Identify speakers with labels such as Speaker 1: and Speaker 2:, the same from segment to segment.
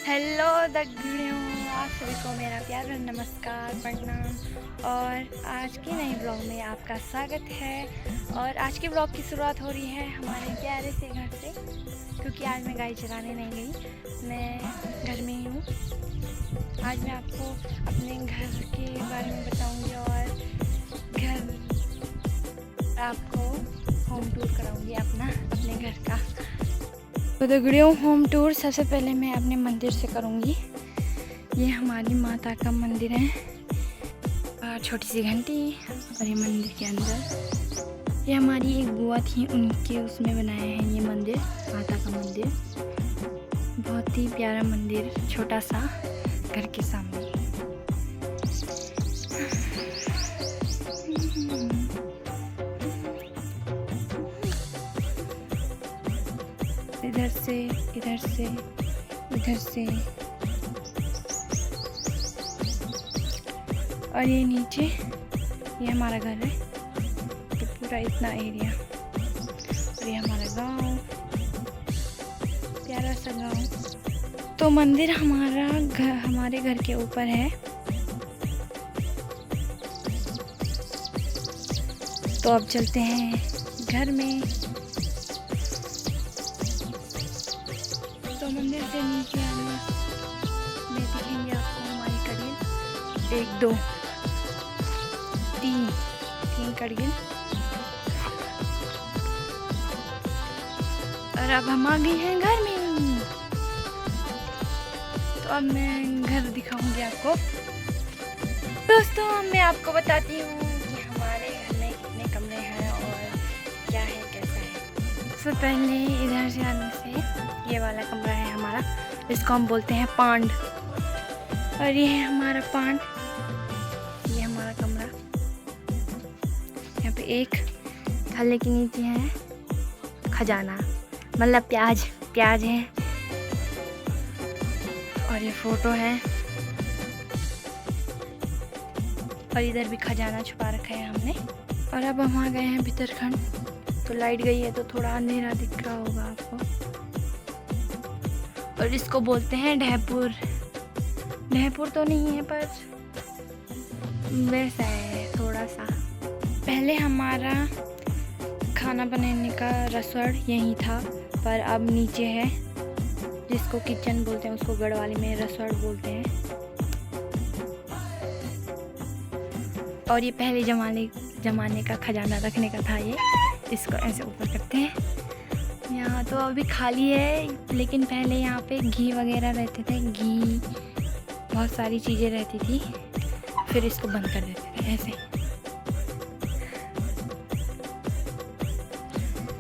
Speaker 1: Hello दगड़ियों, आप सभी को मेरा प्यार और नमस्कार प्रणाम। और आज के नए ब्लॉग में आपका स्वागत है। और आज के ब्लॉग की शुरुआत हो रही है हमारे प्यारे से घर से, क्योंकि आज मैं गाय चराने नहीं गई, मैं घर में ही हूँ। आज मैं आपको अपने घर के बारे में बताऊँगी और घर आपको होम टूर कराऊँगी अपने घर का। तो दगड़ियों, होम टूर सबसे पहले मैं अपने मंदिर से करूँगी। ये हमारी माता का मंदिर है और छोटी सी घंटी, और ये मंदिर के अंदर ये हमारी एक बुआ थी, उनके उसमें बनाया है ये मंदिर, माता का मंदिर। बहुत ही प्यारा मंदिर, छोटा सा घर के सामने। इधर से इधर से इधर से, और ये नीचे ये हमारा घर है। तो पूरा इतना एरिया, और ये हमारा गांव, प्यारा सा गांव। तो मंदिर हमारे घर के ऊपर है। तो अब चलते हैं घर में। तो मंदिर से नीचे आने में दिखेंगे आपको हमारी कड़िल, 1 2 तीन कड़गिल। और अब हम आ गए हैं घर में। तो अब मैं घर दिखाऊंगी आपको। दोस्तों, मैं आपको बताती हूँ कि हमारे घर में कितने कमरे हैं और क्या है, कैसा है। सबसे पहले इधर से आने से ये वाला कमरा है हमारा, इसको हम बोलते हैं पांड। और ये है हमारा पांड, ये हमारा कमरा। यहाँ पे एक थल्ले के नीचे है खजाना, मतलब प्याज है। और ये फोटो है, और इधर भी खजाना छुपा रखा है हमने। और अब हम आ गए हैं भीतरखंड। तो लाइट गई है तो थोड़ा अंधेरा दिख रहा होगा आपको। और इसको बोलते हैं ढहपुर। ढहपुर तो नहीं है, पर वैसा है थोड़ा सा। पहले हमारा खाना बनाने का रसोड़ यहीं था, पर अब नीचे है, जिसको किचन बोलते हैं, उसको गढ़वाली में रसोड़ बोलते हैं। और ये पहले जमाने का खजाना रखने का था। ये इसको ऐसे ऊपर करते हैं। यहाँ तो अभी खाली है, लेकिन पहले यहाँ पे घी वगैरह रहते थे, घी बहुत सारी चीज़ें रहती थी। फिर इसको बंद कर देते थे ऐसे।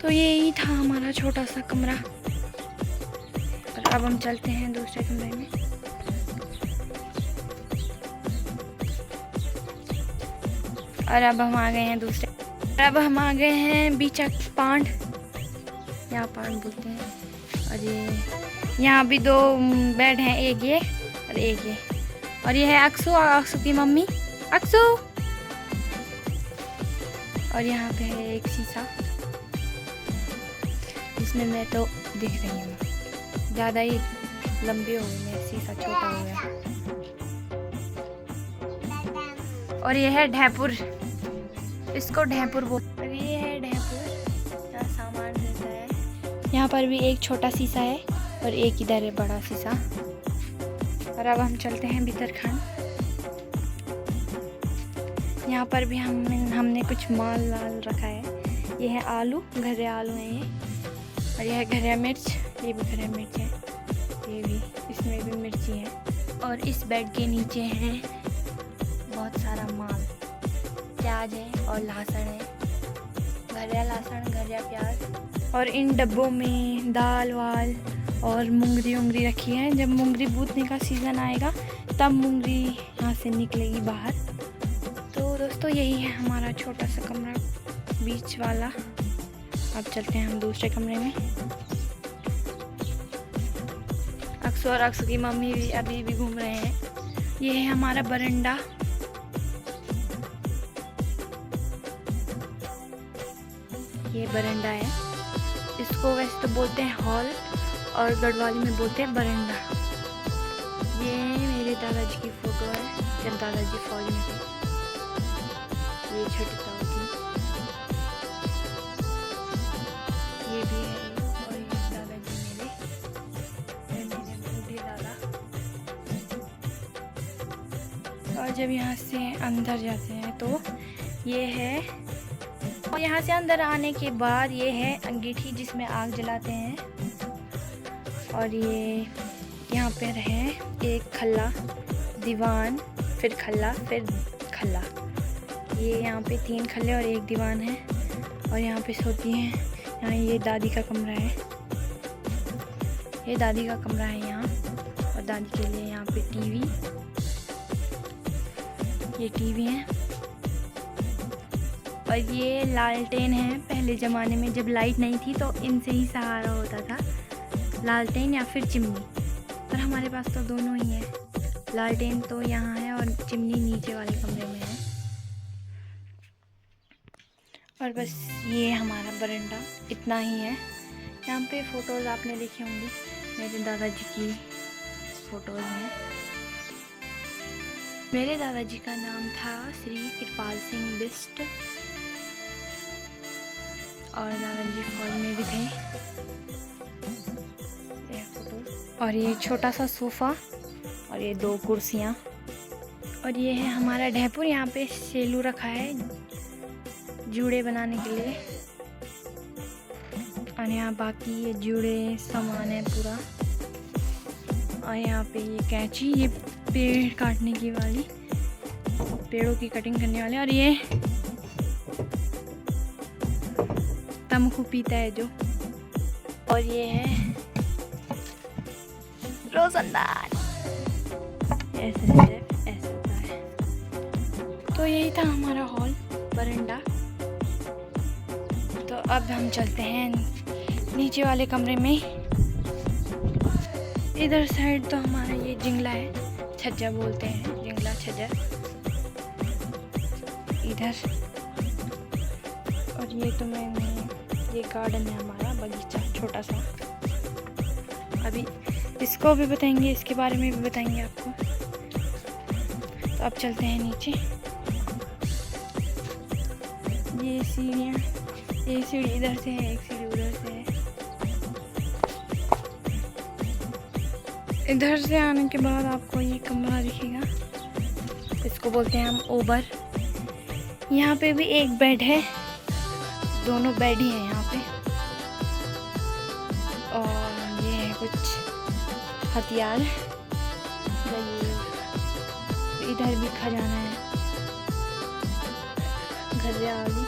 Speaker 1: तो यही था हमारा छोटा सा कमरा। और अब हम चलते हैं दूसरे कमरे में। और अब हम आ गए हैं बीचा पांड, यहाँ पांड बोलते हैं। और ये यहाँ भी 2 बेड हैं, एक ये और एक ये। और ये है अक्सू की मम्मी, अक्सू। और यहाँ पे है एक शीशा, इसमें मैं तो दिख रही हूँ, ज़्यादा ही लंबी हो गई, मेरा शीशा छोटा हो गया। और ये है ढहपुर, इसको ढहपुर बोलते हैं। ये है ढहपुर, यहाँ सामान रहता है। यहाँ पर भी एक छोटा शीशा है और एक इधर है बड़ा शीशा। और अब हम चलते हैं भीतरखंड। यहाँ पर भी हमने कुछ माल रखा है। ये है आलू, घरे आलू हैं ये। और यह है घरे मिर्च, ये भी घरे मिर्च है, ये भी, इसमें भी मिर्ची है। और इस बेड के नीचे है बहुत सारा माल, प्याज है और लहसुन है, घरिया लहसुन, घरिया प्याज। और इन डब्बों में दाल वाल और मूंगरी रखी है। जब मूंगरी बूथने का सीज़न आएगा तब मूंगरी यहाँ से निकलेगी बाहर। तो दोस्तों, यही है हमारा छोटा सा कमरा, बीच वाला। अब चलते हैं हम दूसरे कमरे में। अक्सू और अक्सू की मम्मी भी अभी भी घूम रहे हैं। ये है हमारा बरंडा। ये बरंडा है, इसको वैसे तो बोलते हैं हॉल और गढ़वाली में बोलते हैं बरंडा। ये मेरे दादाजी की फ़ोटो है जब दादाजी फौज में थे। ये छोटी ताऊ थी, ये भी है। और ये दादाजी मेरे बूढ़े दादा। और जब यहाँ से अंदर जाते हैं तो ये है, और यहाँ से अंदर आने के बाद ये है अंगीठी जिसमें आग जलाते हैं। और ये यहाँ पर है एक खल्ला, दीवान, फिर खल्ला, फिर खल्ला। ये यहाँ पे 3 खल्ले और 1 दीवान है। और यहाँ पे सोती हैं। यहाँ ये दादी का कमरा है, ये दादी का कमरा है यहाँ। और दादी के लिए यहाँ पे टीवी, ये टीवी है। और ये लालटेन है। पहले ज़माने में जब लाइट नहीं थी तो इनसे ही सहारा होता था, लालटेन या फिर चिमनी। पर हमारे पास तो दोनों ही है, लालटेन तो यहाँ है और चिमनी नीचे वाले कमरे में है। और बस ये हमारा बरंडा इतना ही है। यहाँ पे फ़ोटोज़ आपने देखी होंगी, मेरे दादाजी की फ़ोटोज़ हैं। मेरे दादाजी का नाम था श्री कृपाल सिंह बिष्ट और दादाजी फौज में भी थे। और ये छोटा सा सोफ़ा और ये 2 कुर्सियाँ। और ये है हमारा ढहपुर। यहाँ पे सेलू रखा है जूड़े बनाने के लिए। और यहाँ बाकी ये जूड़े सामान है पूरा। और यहाँ पे ये कैंची, ये पेड़ काटने की वाली, पेड़ों की कटिंग करने वाले। और ये तम्बाकू पीता है जो। और ये है रोशनदान, ऐसे होता है। तो यही था हमारा हॉल, बरंडा। तो अब हम चलते हैं नीचे वाले कमरे में। इधर साइड तो हमारा ये जिंगला है, छज्जा बोलते हैं, जिंगला छज्जा इधर। और ये तो ये गार्डन है हमारा, बगीचा छोटा सा। अभी इसको भी बताएंगे, इसके बारे में भी बताएंगे आपको। तो अब चलते हैं नीचे। ये सीढ़ियाँ, एक सीढ़ी इधर से है, एक सीढ़ी उधर से है। इधर से आने के बाद आपको ये कमरा दिखेगा, इसको बोलते हैं हम ओबर। यहाँ पे भी एक बेड है, दोनों बेड ही हैं यहाँ पे। और ये है कुछ हथियार। इधर भी खजाना है, घड़ियाली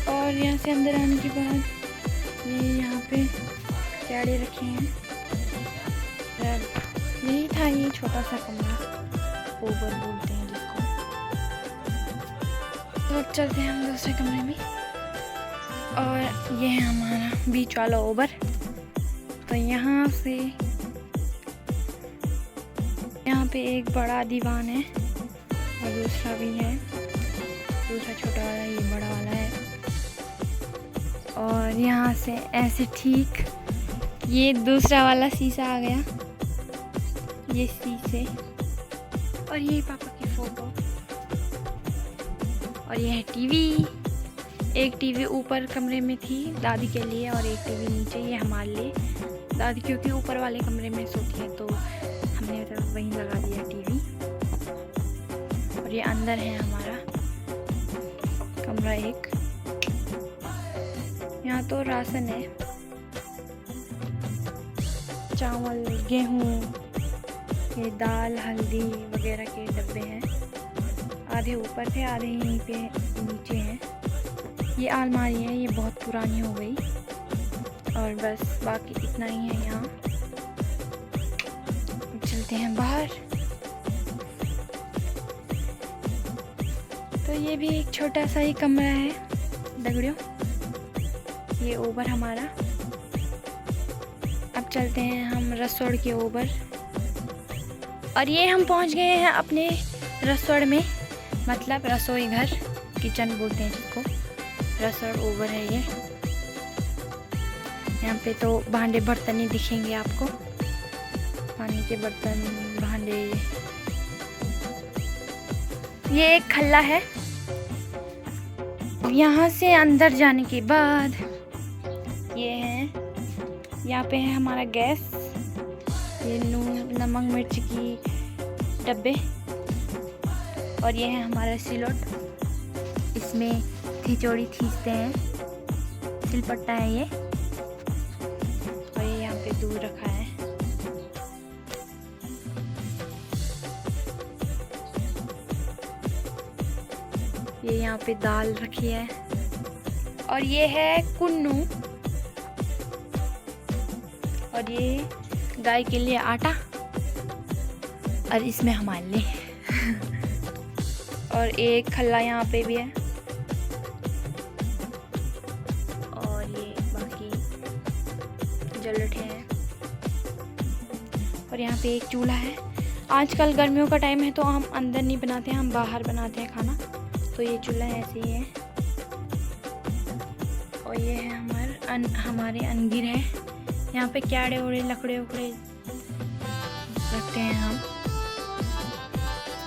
Speaker 1: और यहाँ से अंदर आने के बाद ये यहाँ पे प्याड़े रखे हैं। यही था ये छोटा सा कमरा, ओबर बोलते हैं जिसको। तो अब चलते हैं हम दूसरे कमरे में। और ये है हमारा बीच वाला ओबर। तो यहाँ से यहाँ पे एक बड़ा दीवान है और दूसरा भी है, दूसरा छोटा वाला, ये बड़ा वाला है। और यहाँ से ऐसे ठीक ये दूसरा वाला शीशा आ गया, ये शीशे। और ये पापा की फ़ोटो। और ये है टीवी। एक टीवी ऊपर कमरे में थी दादी के लिए और एक टीवी नीचे, ये हमारे लिए। दादी क्योंकि ऊपर वाले कमरे में सोती है तो हमने तो वहीं लगा दिया टीवी। और ये अंदर है हमारा कमरा एक। यहाँ तो राशन है, चावल, गेहूँ, ये दाल, हल्दी वगैरह के डब्बे हैं। आधे ऊपर थे, आधे यहीं पे नीचे हैं। ये अलमारी है, ये बहुत पुरानी हो गई। और बस बाकी इतना ही है यहाँ। चलते हैं बाहर। तो ये भी एक छोटा सा ही कमरा है दगड़ियों, ये ओबर हमारा। अब चलते हैं हम रसोड़ के ओबर। और ये हम पहुंच गए हैं अपने रसोड़ में, मतलब रसोई घर, किचन बोलते हैं जिसको। रसोड़ ओबर है ये। यहाँ पे तो भांडे बर्तन ही दिखेंगे आपको, पानी के बर्तन, भांडे। ये एक खल्ला है। यहाँ से अंदर जाने के बाद ये है, यहाँ पे है हमारा गैस, ये नून नमक मिर्च की डब्बे, और ये है हमारा सिलोट, इसमें खिचड़ी खींचते हैं, सिलपट्टा है ये, और ये यहाँ पे दूध रखा है। ये यहाँ पे दाल रखी है, और ये है कुन्नू, और ये गाय के लिए आटा, और इसमें हमारे लिए और एक खल्ला यहाँ पे भी है, और ये बाकी जलठे हैं, और यहाँ पे एक चूल्हा है। आजकल गर्मियों का टाइम है तो हम अंदर नहीं बनाते हैं, हम बाहर बनाते हैं खाना, तो ये चूल्हा ऐसे ही है। और ये है हमारे अंगीर है, यहाँ पे क्याड़े उड़े लकड़े उकड़े रखते हैं हम।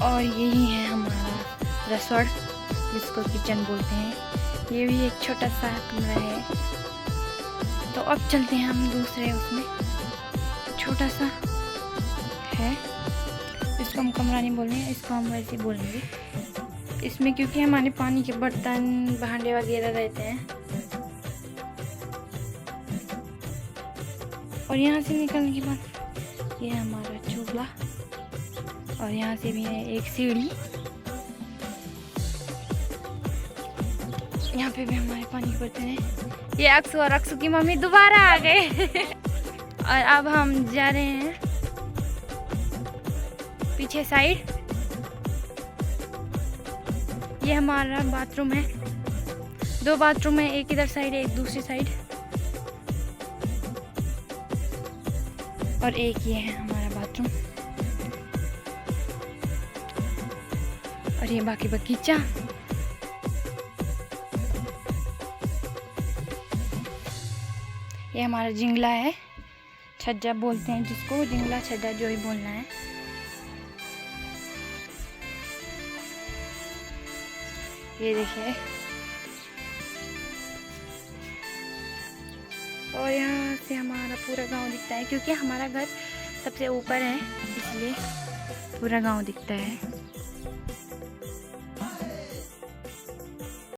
Speaker 1: और यही है हमारा रसोड़, जिसको किचन बोलते हैं। ये भी एक छोटा सा कमरा है। तो अब चलते हैं हम दूसरे, उसमें छोटा सा है, इसको हम कमरा नहीं बोल रहे हैं, इसको हम वैसे बोलेंगे। इसमें क्योंकि हमारे पानी के बर्तन भांडे वगैरह रहते हैं। और यहाँ से निकलने के बाद ये है हमारा चूल्हा, और यहाँ से भी है एक सीढ़ी, यहाँ पे भी हमारे पानी के बर्तन हैं। ये अक्सू और अक्सू की मम्मी दोबारा आ गए और अब हम जा रहे हैं पीछे साइड। ये हमारा बाथरूम है, 2 बाथरूम है, एक इधर साइड एक दूसरी साइड, और एक ये है हमारा बाथरूम, और ये बाकी बगीचा। ये हमारा जिंगला है, छज्जा बोलते हैं जिसको, जिंगला छज्जा जो ही बोलना है। ये देखिए, और यहाँ से हमारा पूरा गांव दिखता है, क्योंकि हमारा घर सबसे ऊपर है इसलिए पूरा गांव दिखता है।